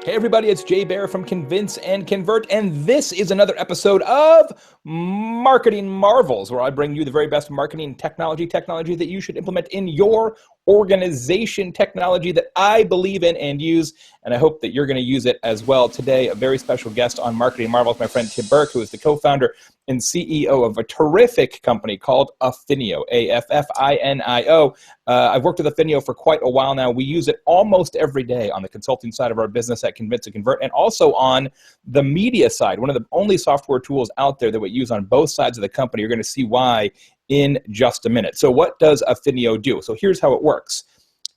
Hey everybody, it's Jay Baer from Convince and Convert, and this is another episode of Marketing Marvels, where I bring you the very best marketing technology that you should implement in your organization, technology that I believe in and use, and I hope that you're going to use it as well. Today, a very special guest on Marketing Marvels, my friend Tim Burke, who is the co-founder and CEO of a terrific company called Affinio, Affinio. I've worked with Affinio for quite a while now. We use it almost every day on the consulting side of our business at Convince and Convert, and also on the media side. One of the only software tools out there that we use on both sides of the company. You're going to see why in just a minute. So what does Affinio do? So here's how it works.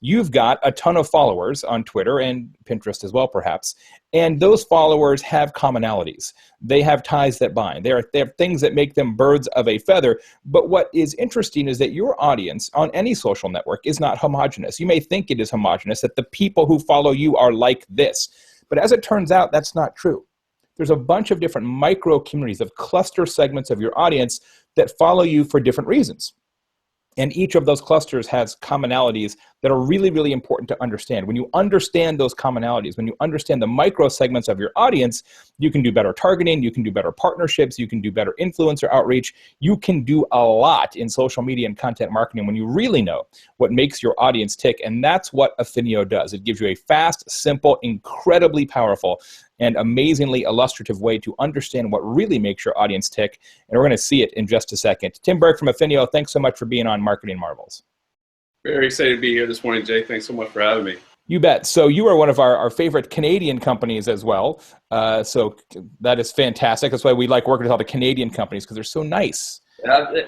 You've got a ton of followers on Twitter and Pinterest as well, perhaps, and those followers have commonalities. They have ties that bind. They have things that make them birds of a feather. But what is interesting is that your audience on any social network is not homogenous. You may think it is homogenous, that the people who follow you are like this. But as it turns out, that's not true. There's a bunch of different micro communities of cluster segments of your audience that follow you for different reasons. And each of those clusters has commonalities that are really, really important to understand. When you understand those commonalities, when you understand the micro segments of your audience, you can do better targeting, you can do better partnerships, you can do better influencer outreach. You can do a lot in social media and content marketing when you really know what makes your audience tick. And that's what Affinio does. It gives you a fast, simple, incredibly powerful, and amazingly illustrative way to understand what really makes your audience tick. And we're going to see it in just a second. Tim Burke from Affinio, thanks so much for being on Marketing Marvels. Very excited to be here this morning, Jay. Thanks so much for having me. You bet. So you are one of our favorite Canadian companies as well. So that is fantastic. That's why we like working with all the Canadian companies, because they're so nice.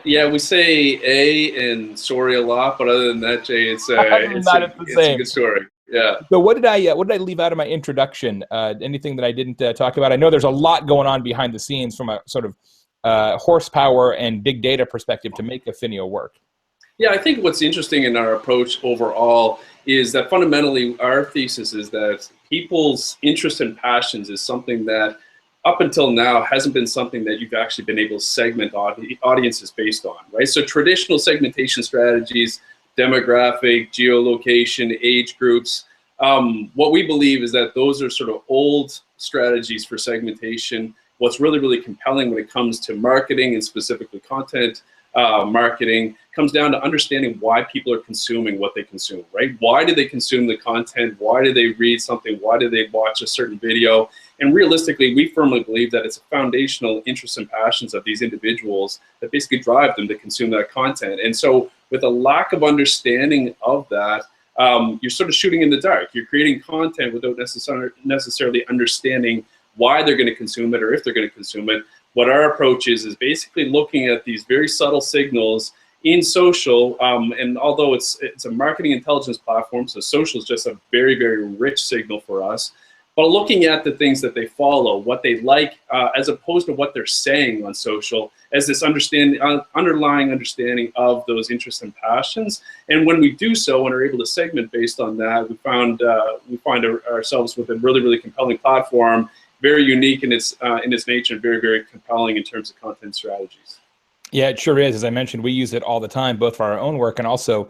Yeah, we say A and sorry a lot, but other than that, Jay, it's a good story. Yeah. So what did I leave out of my introduction? Anything that I didn't talk about? I know there's a lot going on behind the scenes from a sort of horsepower and big data perspective to make Affinio work. Yeah, I think what's interesting in our approach overall is that fundamentally our thesis is that people's interests and passions is something that up until now hasn't been something that you've actually been able to segment audiences based on, right? So traditional segmentation strategies, demographic, geolocation, age groups, what we believe is that those are sort of old strategies for segmentation. What's really, really compelling when it comes to marketing and specifically content marketing comes down to understanding why people are consuming what they consume, right? Why do they consume the content? Why do they read something? Why do they watch a certain video? And realistically, we firmly believe that it's a foundational interests and passions of these individuals that basically drive them to consume that content. And so with a lack of understanding of that, you're sort of shooting in the dark. You're creating content without necessarily understanding why they're going to consume it or if they're going to consume it. What our approach is basically looking at these very subtle signals in social, and although it's a marketing intelligence platform, so social is just a very, very rich signal for us, but looking at the things that they follow, what they like, as opposed to what they're saying on social, as this underlying understanding of those interests and passions. And when we do so and are able to segment based on that, we find ourselves with a really, really compelling platform, very unique in its nature, and very, very compelling in terms of content strategies. Yeah, it sure is. As I mentioned, we use it all the time, both for our own work and also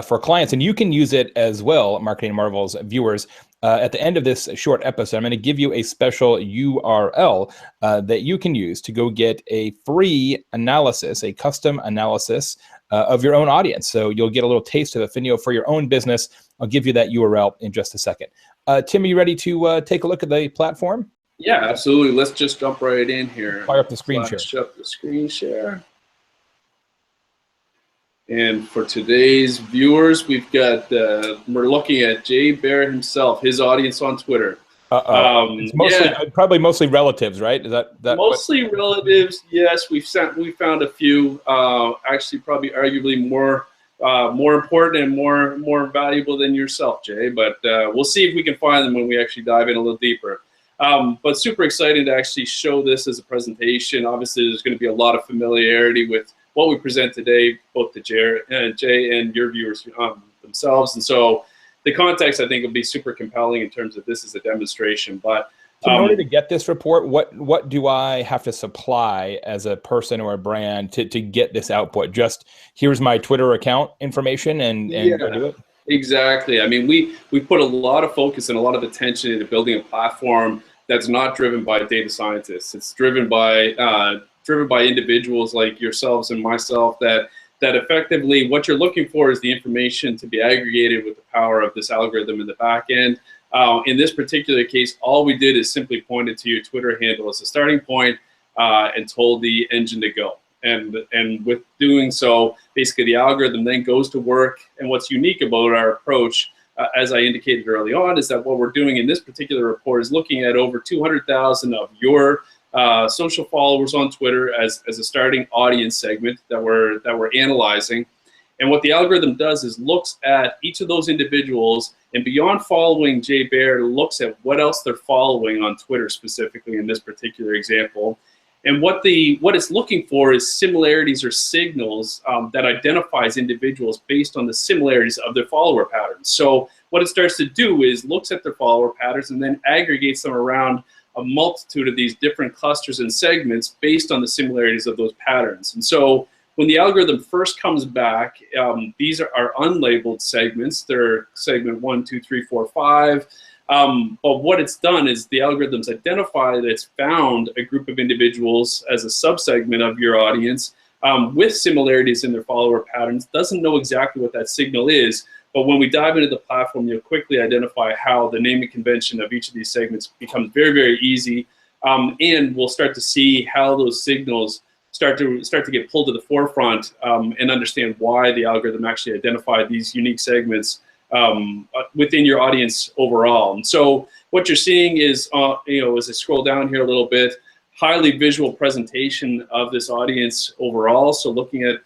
for clients. And you can use it as well, Marketing Marvels viewers. At the end of this short episode, I'm going to give you a special URL that you can use to go get a free analysis, a custom analysis of your own audience. So you'll get a little taste of Affinio for your own business. I'll give you that URL in just a second. Tim, are you ready to take a look at the platform? Yeah, absolutely. Let's just jump right in here. Fire up the screen share. Flash up the screen share. And for today's viewers, we're looking at Jay Baer himself, his audience on Twitter. It's mostly, probably mostly relatives, right? Is that mostly relatives? Yes, we found a few. Actually, probably arguably more important and more valuable than yourself, Jay. But we'll see if we can find them when we actually dive in a little deeper. But super excited to actually show this as a presentation. Obviously, there's going to be a lot of familiarity with what we present today, both to Jay and your viewers themselves. And so the context, I think, will be super compelling in terms of this as a demonstration. But so in order to get this report, what do I have to supply as a person or a brand to get this output? Just here's my Twitter account information and go do it? Exactly. I mean, we put a lot of focus and a lot of attention into building a platform that's not driven by data scientists. It's driven by individuals like yourselves and myself that effectively what you're looking for is the information to be aggregated with the power of this algorithm in the back end. In this particular case, all we did is simply pointed to your Twitter handle as a starting point and told the engine to go. And with doing so, basically the algorithm then goes to work. And what's unique about our approach, as I indicated early on, is that what we're doing in this particular report is looking at over 200,000 of your social followers on Twitter as a starting audience segment that we're analyzing. And what the algorithm does is looks at each of those individuals, and beyond following Baer, looks at what else they're following on Twitter specifically in this particular example. And what it's looking for is similarities or signals that identifies individuals based on the similarities of their follower patterns. So what it starts to do is looks at their follower patterns and then aggregates them around a multitude of these different clusters and segments based on the similarities of those patterns. And so when the algorithm first comes back, these are unlabeled segments. They're segment 1, 2, 3, 4, 5. But what it's done is the algorithm's identified that it's found a group of individuals as a subsegment of your audience with similarities in their follower patterns, doesn't know exactly what that signal is, but when we dive into the platform, you'll quickly identify how the naming convention of each of these segments becomes very, very easy, and we'll start to see how those signals start to get pulled to the forefront and understand why the algorithm actually identified these unique segments within your audience overall. And so what you're seeing is, as I scroll down here a little bit, highly visual presentation of this audience overall. So looking at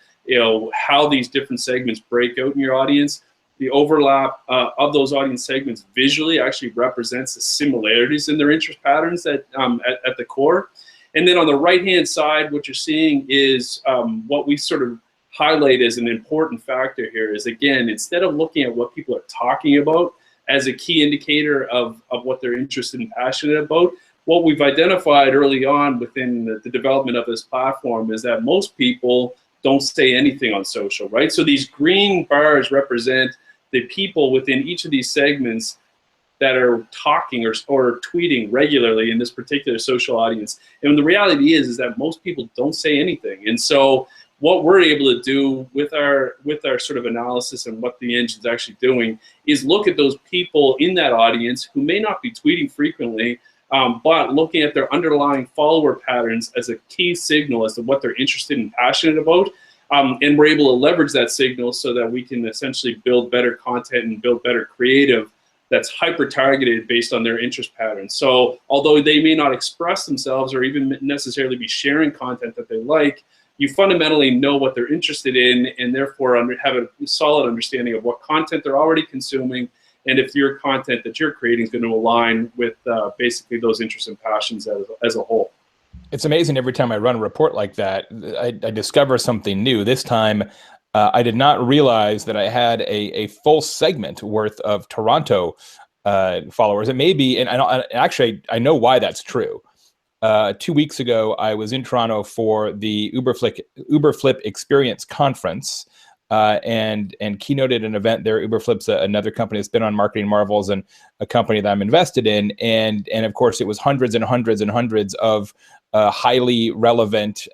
how these different segments break out in your audience, the overlap of those audience segments visually actually represents the similarities in their interest patterns at the core. And then on the right-hand side, what you're seeing is what we sort of highlight as an important factor here is, again, instead of looking at what people are talking about as a key indicator of what they're interested and passionate about, what we've identified early on within the development of this platform is that most people don't say anything on social, right? So these green bars represent the people within each of these segments that are talking or tweeting regularly in this particular social audience. And the reality is that most people don't say anything. And so what we're able to do with our sort of analysis and what the engine's actually doing is look at those people in that audience who may not be tweeting frequently, but looking at their underlying follower patterns as a key signal as to what they're interested and passionate about. And we're able to leverage that signal so that we can essentially build better content and build better creative that's hyper-targeted based on their interest patterns. So although they may not express themselves or even necessarily be sharing content that they like, you fundamentally know what they're interested in and therefore have a solid understanding of what content they're already consuming and if your content that you're creating is going to align with basically those interests and passions as a whole. It's amazing every time I run a report like that, I discover something new. This time, I did not realize that I had a full segment worth of Toronto followers. It may be, and actually, I know why that's true. 2 weeks ago, I was in Toronto for the Uberflip Experience Conference and keynoted an event there. Uberflip's another company that's been on Marketing Marvels and a company that I'm invested in. And of course, it was hundreds and hundreds and hundreds of highly relevant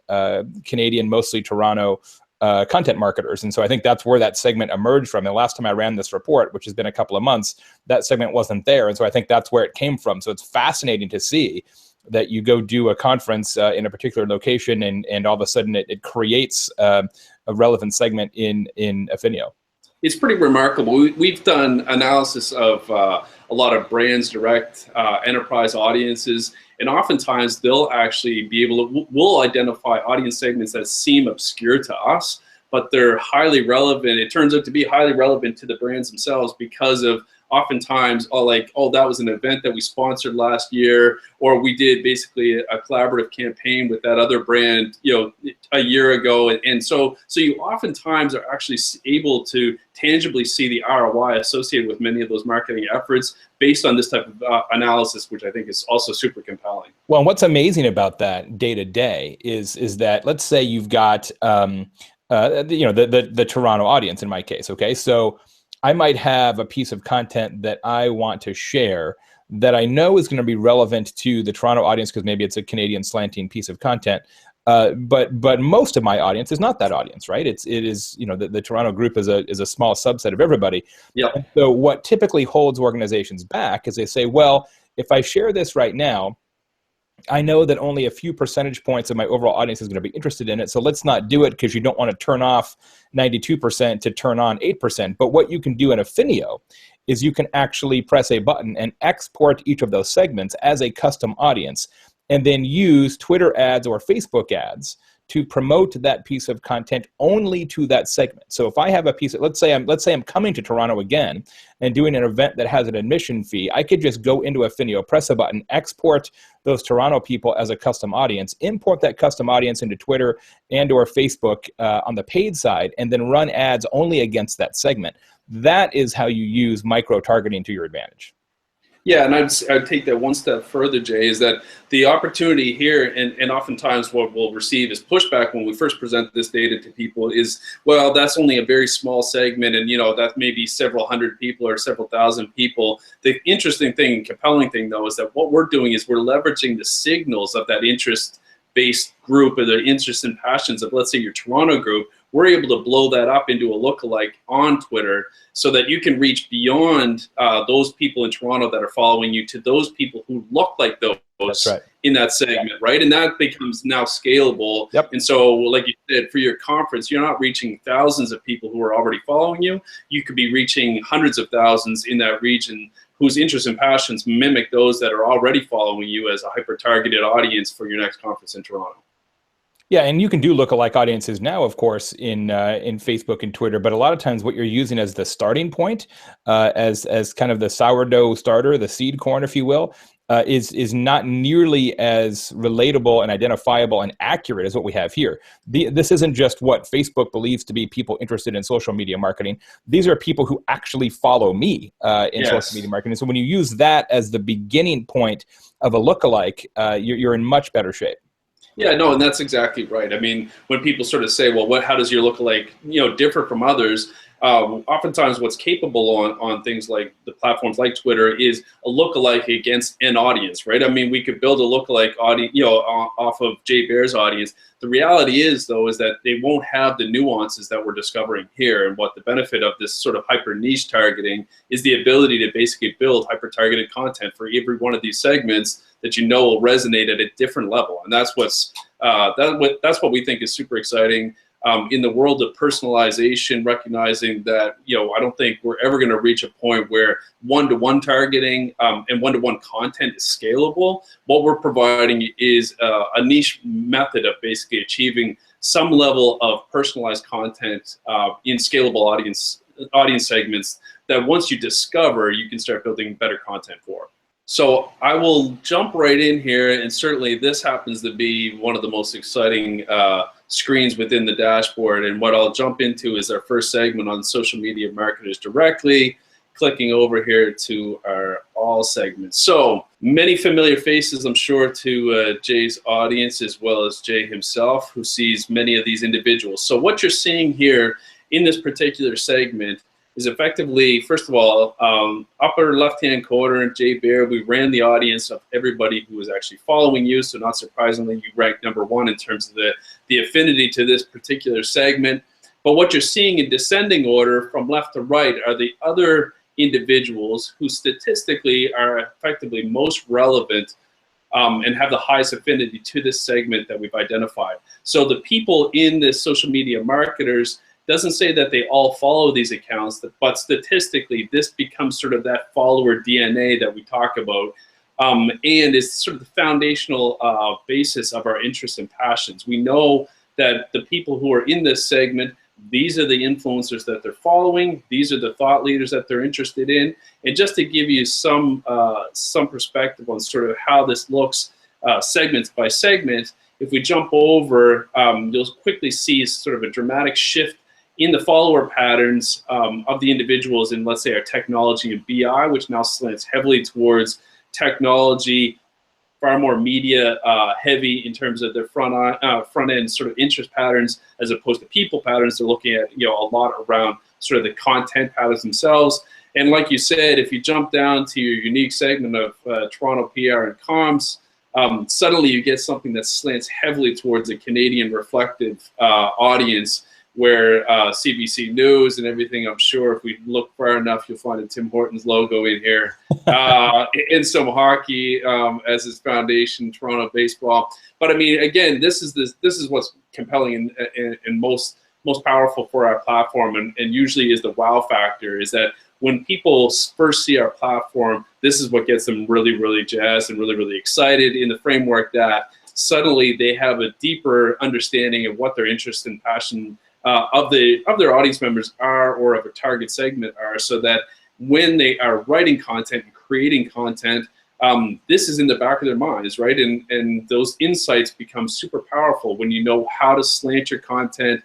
Canadian, mostly Toronto, content marketers. And so I think that's where that segment emerged from. The last time I ran this report, which has been a couple of months, that segment wasn't there. And so I think that's where it came from. So it's fascinating to see that you go do a conference in a particular location and all of a sudden it creates a relevant segment in Affinio. It's pretty remarkable. We've done analysis of a lot of brands, direct enterprise audiences, and oftentimes they'll actually be able to, we'll identify audience segments that seem obscure to us, but they're highly relevant. It turns out to be highly relevant to the brands themselves because of oftentimes, that was an event that we sponsored last year, or we did basically a collaborative campaign with that other brand, a year ago. And so you oftentimes are actually able to tangibly see the ROI associated with many of those marketing efforts based on this type of analysis, which I think is also super compelling. Well, and what's amazing about that day to day is that, let's say you've got the Toronto audience in my case. Okay, so I might have a piece of content that I want to share that I know is going to be relevant to the Toronto audience because maybe it's a Canadian slanting piece of content. But most of my audience is not that audience, right? It is, you know, the Toronto group is a small subset of everybody. Yeah. And so what typically holds organizations back is they say, well, if I share this right now, I know that only a few percentage points of my overall audience is going to be interested in it. So let's not do it because you don't want to turn off 92% to turn on 8%. But what you can do in Affinio is you can actually press a button and export each of those segments as a custom audience and then use Twitter ads or Facebook ads to promote that piece of content only to that segment. So if I have a piece of, let's say I'm coming to Toronto again and doing an event that has an admission fee, I could just go into Affinio, press a button, export those Toronto people as a custom audience, import that custom audience into Twitter and or Facebook on the paid side, and then run ads only against that segment. That is how you use micro-targeting to your advantage. Yeah, and I'd take that one step further, Jay, is that the opportunity here, and oftentimes what we'll receive is pushback when we first present this data to people is, well, that's only a very small segment, and, you know, that may be several hundred people or several thousand people. The interesting thing and compelling thing, though, is that what we're doing is we're leveraging the signals of that interest-based group or the interests and passions of, let's say, your Toronto group. We're able to blow that up into a lookalike on Twitter so that you can reach beyond those people in Toronto that are following you to those people who look like those in that segment, right? And that becomes now scalable. Yep. And so, like you said, for your conference, you're not reaching thousands of people who are already following you. You could be reaching hundreds of thousands in that region whose interests and passions mimic those that are already following you as a hyper-targeted audience for your next conference in Toronto. Yeah, and you can do lookalike audiences now, of course, in Facebook and Twitter. But a lot of times, what you're using as the starting point, as kind of the sourdough starter, the seed corn, if you will, is not nearly as relatable and identifiable and accurate as what we have here. This isn't just what Facebook believes to be people interested in social media marketing. These are people who actually follow me in social media marketing. So when you use that as the beginning point of a lookalike, you're in much better shape. Yeah, no, and that's exactly right. I mean, when people sort of say, well, how does your lookalike, you know, differ from others? Oftentimes what's capable on things like the platforms like Twitter is a lookalike against an audience, right? I mean, we could build a lookalike audience, you know, off of Jay Baer's audience. The reality is, though, is that they won't have the nuances that we're discovering here. And what the benefit of this sort of hyper niche targeting is the ability to basically build hyper targeted content for every one of these segments that you know will resonate at a different level. And that's that's what we think is super exciting. In the world of personalization, recognizing that, you know, I don't think we're ever going to reach a point where one-to-one targeting and one-to-one content is scalable. What we're providing is a niche method of basically achieving some level of personalized content in scalable audience segments that once you discover, you can start building better content for. So I will jump right in here, and certainly this happens to be one of the most exciting screens within the dashboard. And what I'll jump into is our first segment on social media marketers directly, clicking over here to our all segments. So many familiar faces, I'm sure, to Jay's audience, as well as Jay himself, who sees many of these individuals. So what you're seeing here in this particular segment is effectively, first of all, upper left-hand corner, Jay Baer, we ran the audience of everybody who was actually following you. So not surprisingly, you ranked #1 in terms of the affinity to this particular segment. But what you're seeing in descending order from left to right are the other individuals who statistically are effectively most relevant and have the highest affinity to this segment that we've identified. So the people in this social media marketers doesn't say that they all follow these accounts, but statistically, this becomes sort of that follower DNA that we talk about, and is sort of the foundational basis of our interests and passions. We know that the people who are in this segment, these are the influencers that they're following, these are the thought leaders that they're interested in, and just to give you some perspective on sort of how this looks segments by segment, if we jump over, you'll quickly see sort of a dramatic shift in the follower patterns of the individuals in, let's say, our technology and BI, which now slants heavily towards technology, far more media heavy in terms of their front end sort of interest patterns, as opposed to people patterns. They're looking at, you know, a lot around sort of the content patterns themselves. And like you said, if you jump down to your unique segment of Toronto PR and comms, suddenly you get something that slants heavily towards a Canadian reflective audience, where CBC News and everything, I'm sure if we look far enough, you'll find a Tim Hortons logo in here. In some hockey as its foundation, Toronto baseball. But I mean, again, this is what's compelling and most powerful for our platform, and usually is the wow factor, is that when people first see our platform, this is what gets them really, really jazzed and really, really excited, in the framework that suddenly they have a deeper understanding of what their interest and passion of their audience members are, or of a target segment are, so that when they are writing content and creating content, this is in the back of their minds, right? And those insights become super powerful when you know how to slant your content,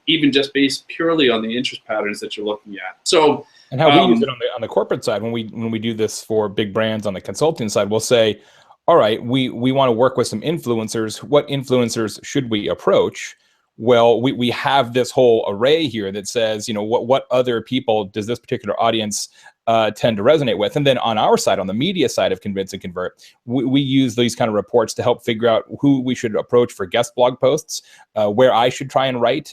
even just based purely on the interest patterns that you're looking at. So, and how we use it on the corporate side, when we do this for big brands on the consulting side, we'll say, all right, we want to work with some influencers. What influencers should we approach? Well, we have this whole array here that says, you know, what other people does this particular audience tend to resonate with? And then on our side, on the media side of Convince and Convert, we use these kind of reports to help figure out who we should approach for guest blog posts, where I should try and write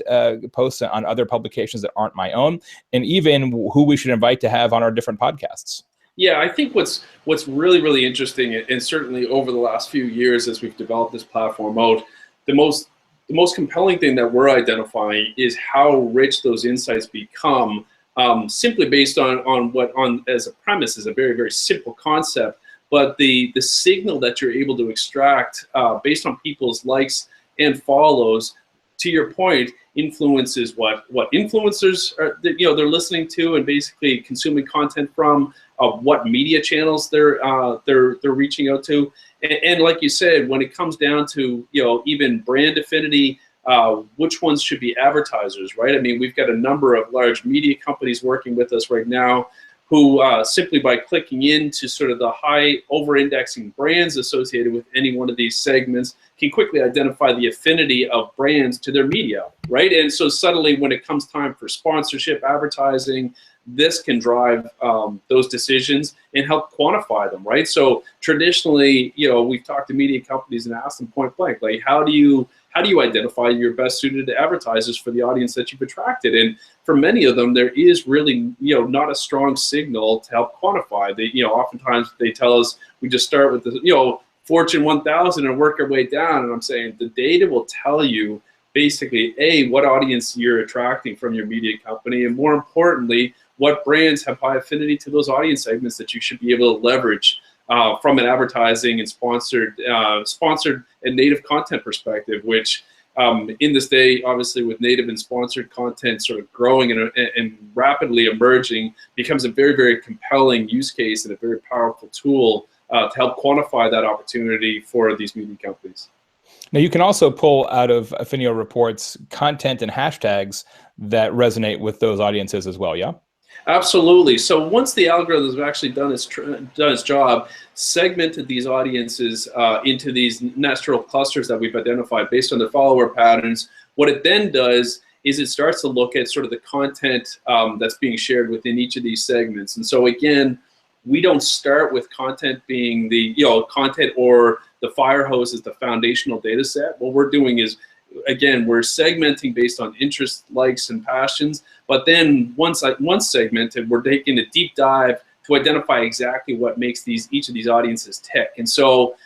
posts on other publications that aren't my own, and even who we should invite to have on our different podcasts. Yeah, I think what's really, really interesting, and certainly over the last few years as we've developed this platform out, the most compelling thing that we're identifying is how rich those insights become, simply based on what as a premise is a very, very simple concept, but the signal that you're able to extract based on people's likes and follows, to your point, influences what influencers are, they're listening to and basically consuming content from, what media channels they're reaching out to. And like you said, when it comes down to, even brand affinity, which ones should be advertisers, right? I mean, we've got a number of large media companies working with us right now who simply by clicking into sort of the high over-indexing brands associated with any one of these segments can quickly identify the affinity of brands to their media, right? And so suddenly when it comes time for sponsorship, advertising, this can drive those decisions and help quantify them, right? So traditionally, we've talked to media companies and asked them point blank, like, how do you identify your best suited advertisers for the audience that you've attracted? And for many of them, there is really, not a strong signal to help quantify. Oftentimes they tell us we just start with the, Fortune 1000 and work our way down. And I'm saying the data will tell you basically, A, what audience you're attracting from your media company, and more importantly, what brands have high affinity to those audience segments that you should be able to leverage from an advertising and sponsored and native content perspective, which in this day, obviously with native and sponsored content sort of growing and rapidly emerging, becomes a very, very compelling use case and a very powerful tool to help quantify that opportunity for these media companies. Now, you can also pull out of Affinio reports content and hashtags that resonate with those audiences as well, yeah? Absolutely. So once the algorithm has actually done its job, segmented these audiences into these natural clusters that we've identified based on the follower patterns, what it then does is it starts to look at sort of the content that's being shared within each of these segments. And so again, we don't start with content being the content or the fire hose as the foundational data set. What we're doing is, again, we're segmenting based on interest, likes, and passions. But then once segmented, we're taking a deep dive to identify exactly what makes each of these audiences tick. And so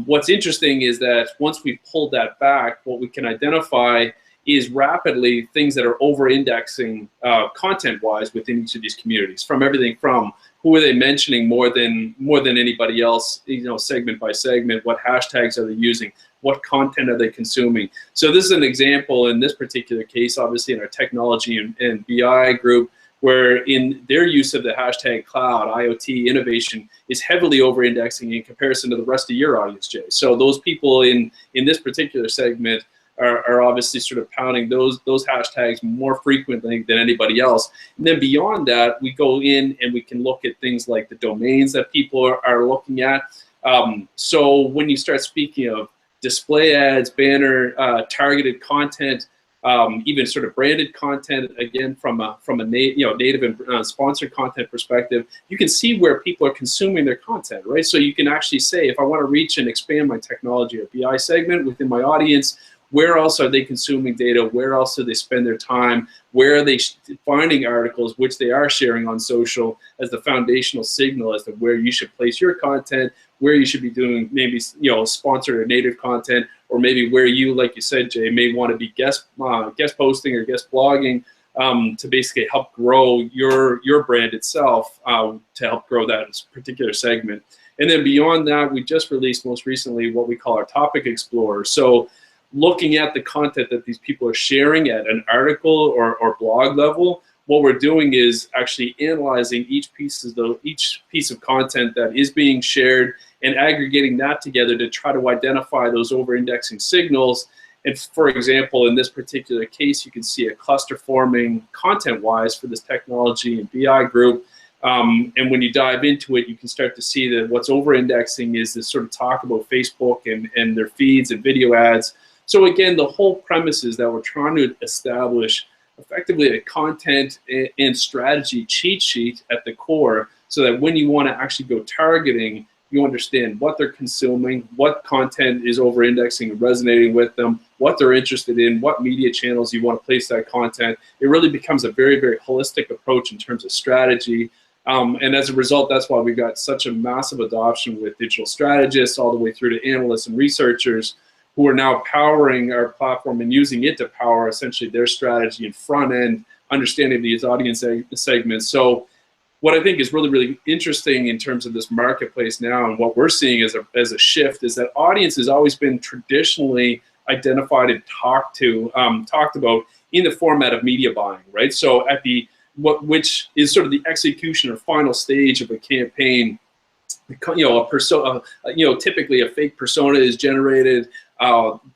what's interesting is that once we pulled that back, what we can identify is rapidly things that are over-indexing content-wise within each of these communities, from everything from who are they mentioning more than anybody else, segment by segment, what hashtags are they using, what content are they consuming. So this is an example in this particular case, obviously in our technology and BI group, where in their use of the hashtag cloud, IoT, innovation is heavily over-indexing in comparison to the rest of your audience, Jay. So those people in this particular segment are obviously sort of pounding those hashtags more frequently than anybody else. And then beyond that, we go in and we can look at things like the domains that people are looking at. So when you start speaking of display ads, banner, targeted content, even sort of branded content, again, from a native and sponsored content perspective. You can see where people are consuming their content, right? So you can actually say, if I want to reach and expand my technology or BI segment within my audience, where else are they consuming data? Where else do they spend their time? Where are they finding articles, which they are sharing on social, as the foundational signal as to where you should place your content, where you should be doing maybe sponsored or native content, or maybe where you, like you said, Jay, may want to be guest posting or guest blogging to basically help grow your brand itself, to help grow that particular segment. And then beyond that, we just released most recently what we call our Topic Explorer. So looking at the content that these people are sharing at an article or blog level, what we're doing is actually analyzing each piece of content that is being shared and aggregating that together to try to identify those over-indexing signals. And for example, in this particular case, you can see a cluster forming content-wise for this technology and BI group. And when you dive into it, you can start to see that what's over-indexing is this sort of talk about Facebook and their feeds and video ads. So again, the whole premise is that we're trying to establish effectively a content and strategy cheat sheet at the core, so that when you want to actually go targeting, you understand what they're consuming, what content is over-indexing and resonating with them, what they're interested in, what media channels you want to place that content. It really becomes a very, very holistic approach in terms of strategy. And as a result, that's why we've got such a massive adoption with digital strategists all the way through to analysts and researchers, who are now powering our platform and using it to power essentially their strategy and front end understanding of these audience segments. So what I think is really, really interesting in terms of this marketplace now, and what we're seeing as a shift, is that audience has always been traditionally identified and talked about in the format of media buying, right? So at which is sort of the execution or final stage of a campaign. A persona, typically a fake persona is generated,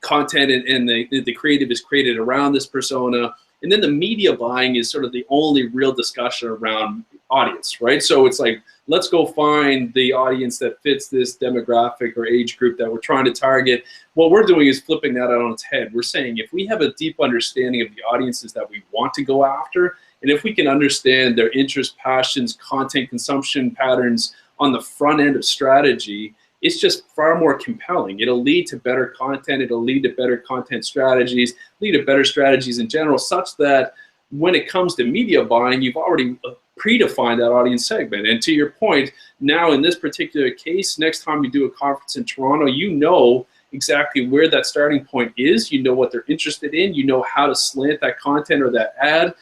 content and the creative is created around this persona, and then the media buying is sort of the only real discussion around audience, right? So it's like, let's go find the audience that fits this demographic or age group that we're trying to target. What we're doing is flipping that out on its head. We're saying, if we have a deep understanding of the audiences that we want to go after, and if we can understand their interests, passions, content consumption patterns on the front end of strategy, it's just far more compelling. It'll lead to better content, it'll lead to better content strategies, lead to better strategies in general, such that when it comes to media buying, you've already predefined that audience segment. And to your point, now in this particular case, next time you do a conference in Toronto, you know exactly where that starting point is, you know what they're interested in, you know how to slant that content or that ad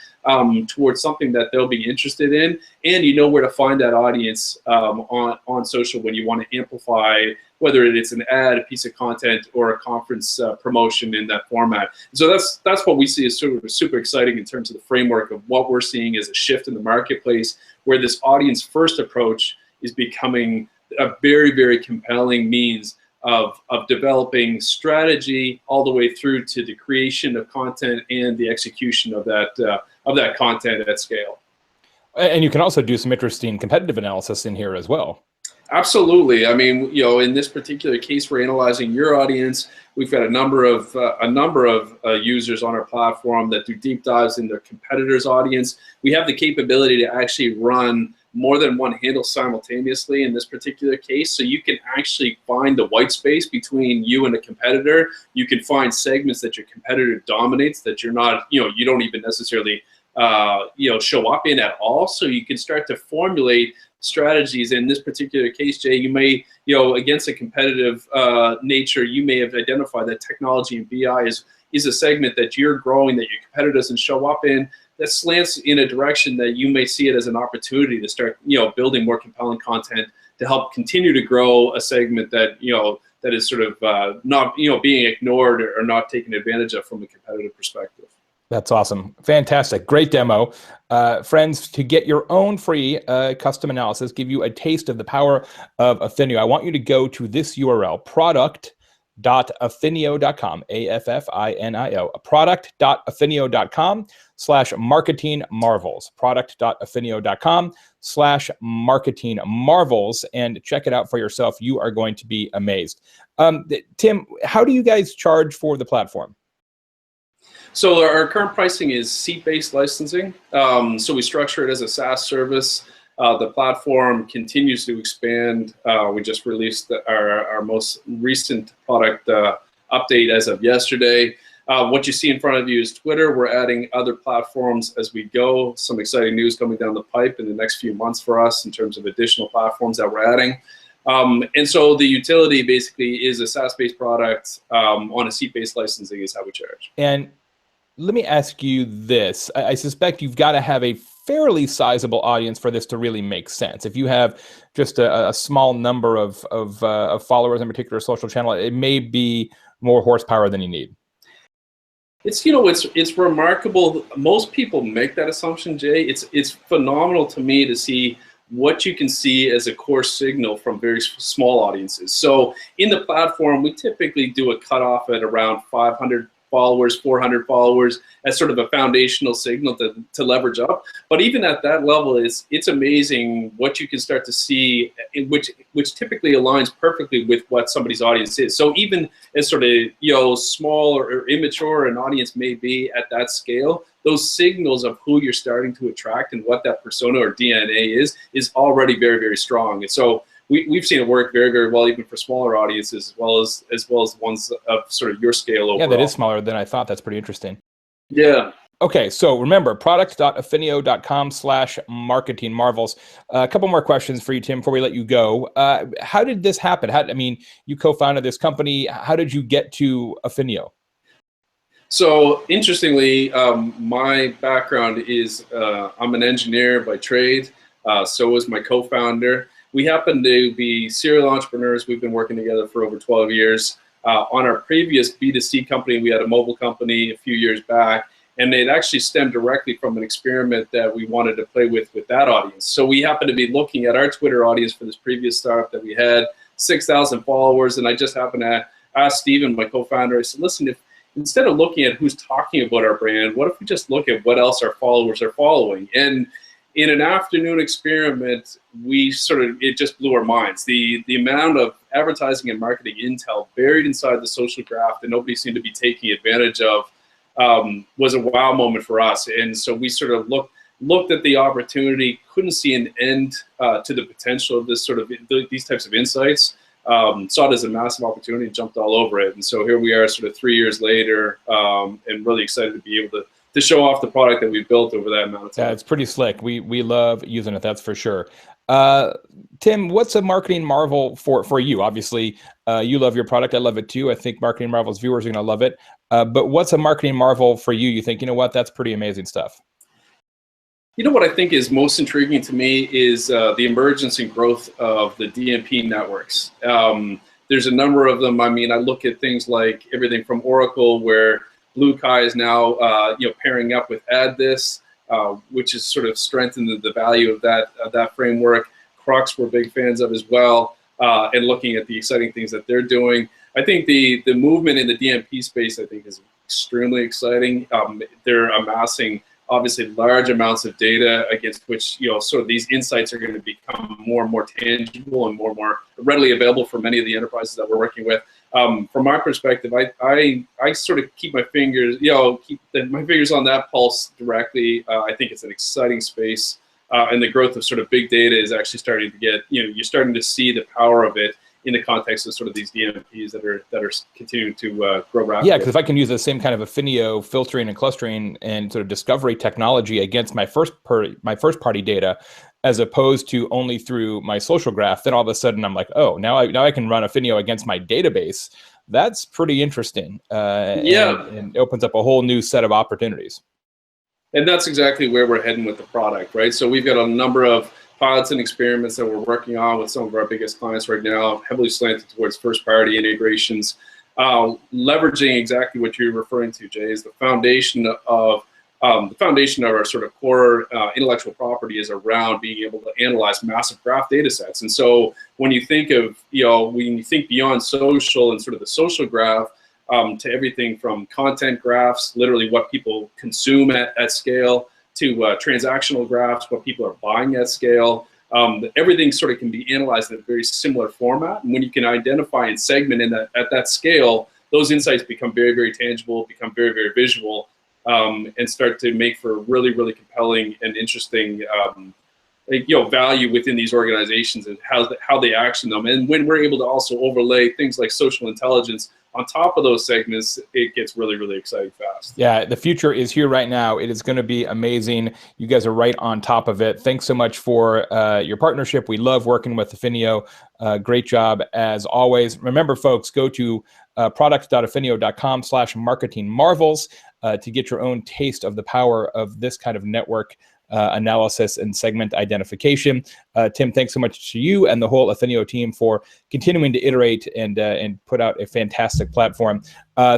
towards something that they'll be interested in, and you know where to find that audience on social when you want to amplify, whether it's an ad, a piece of content, or a conference promotion in that format. So that's what we see as sort of super exciting in terms of the framework of what we're seeing as a shift in the marketplace, where this audience first approach is becoming a very, very compelling means of developing strategy all the way through to the creation of content and the execution of that content at scale. And you can also do some interesting competitive analysis in here as well. Absolutely. I mean, in this particular case, we're analyzing your audience. We've got a number of users on our platform that do deep dives in their competitors' audience. We have the capability to actually run more than one handle simultaneously in this particular case. So you can actually find the white space between you and a competitor. You can find segments that your competitor dominates that you're not, you don't even necessarily, show up in at all. So you can start to formulate strategies. In this particular case, Jay, you may, against a competitive nature, you may have identified that technology and BI is a segment that you're growing that your competitor doesn't show up in, that slants in a direction that you may see it as an opportunity to start, building more compelling content to help continue to grow a segment that, that is sort of not, being ignored or not taken advantage of from a competitive perspective. That's awesome. Fantastic. Great demo. Friends, to get your own free custom analysis, give you a taste of the power of Affinio, I want you to go to this URL, product.affinio.com, A-F-F-I-N-I-O, product.affinio.com/marketingmarvels, product.affinio.com/marketingmarvels, and check it out for yourself. You are going to be amazed. Tim, how do you guys charge for the platform? So our current pricing is seat-based licensing. So we structure it as a SaaS service. The platform continues to expand. We just released our most recent product update as of yesterday. What you see in front of you is Twitter. We're adding other platforms as we go. Some exciting news coming down the pipe in the next few months for us in terms of additional platforms that we're adding. And so the utility basically is a SaaS-based product on a seat-based licensing is how we charge. And let me ask you this. I suspect you've got to have a fairly sizable audience for this to really make sense. If you have just a small number of followers in a particular social channel, it may be more horsepower than you need. It's, you know, it's remarkable. Most people make that assumption, Jay. It's phenomenal to me to see what you can see as a core signal from very small audiences. So in the platform, we typically do a cutoff at around 500 followers, 400 followers as sort of a foundational signal to leverage up. But even at that level, it's amazing what you can start to see, which typically aligns perfectly with what somebody's audience is. So even as sort of, you know, small or immature an audience may be at that scale, those signals of who you're starting to attract and what that persona or DNA is already very, very strong. And so we've seen it work very, very well, even for smaller audiences, as well as ones of sort of your scale overall. Yeah, that is smaller than I thought. That's pretty interesting. Yeah. Okay, so remember, product.affinio.com/marketing marvels. A couple more questions for you, Tim, before we let you go. How did this happen? I mean, you co-founded this company. How did you get to Affinio? So interestingly, my background is I'm an engineer by trade. So is my co-founder. We happen to be serial entrepreneurs. We've been working together for over 12 years. On our previous B2C company, we had a mobile company a few years back, and it actually stemmed directly from an experiment that we wanted to play with that audience. So we happened to be looking at our Twitter audience for this previous startup that we had, 6,000 followers, and I just happened to ask Steven, my co-founder, I said, listen, if instead of looking at who's talking about our brand, what if we just look at what else our followers are following? And in an afternoon experiment, it just blew our minds. The amount of advertising and marketing intel buried inside the social graph that nobody seemed to be taking advantage of was a wow moment for us. And so we sort of looked at the opportunity, couldn't see an end to the potential of this sort of these types of insights. Saw it as a massive opportunity, jumped all over it. And so here we are sort of 3 years later, and really excited to be able to show off the product that we've built over that amount of time. Yeah, it's pretty slick. We love using it, that's for sure. Tim, what's a marketing marvel for you? Obviously, you love your product. I love it too. I think Marketing Marvel's viewers are going to love it. But what's a marketing marvel for you? You think, you know what, that's pretty amazing stuff. You know what I think is most intriguing to me is the emergence and growth of the DMP networks. There's a number of them. I mean, I look at things like everything from Oracle, where Blue Kai is now pairing up with AddThis, which has sort of strengthened the value of that framework. Crux we're big fans of as well, and looking at the exciting things that they're doing. I think the movement in the DMP space, I think, is extremely exciting. They're amassing obviously large amounts of data against which sort of these insights are going to become more and more tangible and more readily available for many of the enterprises that we're working with. From my perspective, I sort of keep my fingers my fingers on that pulse directly. I think it's an exciting space, and the growth of sort of big data is actually starting to get you're starting to see the power of it in the context of sort of these DMPs that are continuing to grow rapidly. Yeah, because if I can use the same kind of Affinio filtering and clustering and sort of discovery technology against my first party data, as opposed to only through my social graph, then all of a sudden I'm like, oh, now I can run Affinio against my database. That's pretty interesting. And opens up a whole new set of opportunities. And that's exactly where we're heading with the product, right? So we've got a number of pilots and experiments that we're working on with some of our biggest clients right now, heavily slanted towards first-party integrations, leveraging exactly what you're referring to, Jay, is the foundation of our sort of core intellectual property is around being able to analyze massive graph data sets. And so when you think of, when you think beyond social and sort of the social graph, to everything from content graphs, literally what people consume at scale, to transactional graphs, what people are buying at scale. Everything sort of can be analyzed in a very similar format. And when you can identify and segment at that scale, those insights become very, very tangible, become very, very visual. and start to make for really, really compelling and interesting value within these organizations and how they action them. And when we're able to also overlay things like social intelligence on top of those segments, it gets really, really exciting fast. Yeah, the future is here right now. It is going to be amazing. You guys are right on top of it. Thanks so much for your partnership. We love working with Affinio. Great job as always. Remember, folks, go to product.affinio.com/marketingmarvels to get your own taste of the power of this kind of network analysis and segment identification. Tim, thanks so much to you and the whole Affinio team for continuing to iterate and put out a fantastic platform.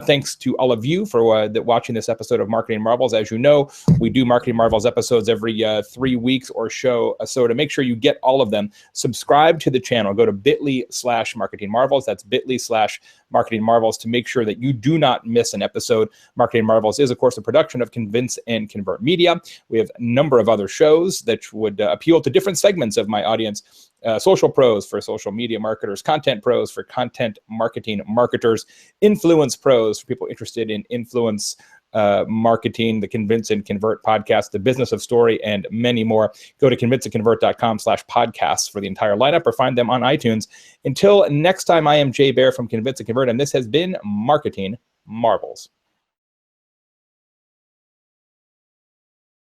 Thanks to all of you for watching this episode of Marketing Marvels. As you know, we do Marketing Marvels episodes every 3 weeks or so. So to make sure you get all of them, subscribe to the channel. Go to bit.ly/Marketing Marvels. That's bit.ly/Marketing Marvels to make sure that you do not miss an episode. Marketing Marvels is, of course, a production of Convince and Convert Media. We have a number of other shows that would appeal to different segments of my audience. Social pros for social media marketers, content pros for content marketing marketers, influence pros for people interested in influence marketing, the Convince and Convert podcast, the business of story, and many more. Go to convinceandconvert.com/podcasts for the entire lineup or find them on iTunes. Until next time, I am Jay Baer from Convince and Convert, and this has been Marketing Marvels.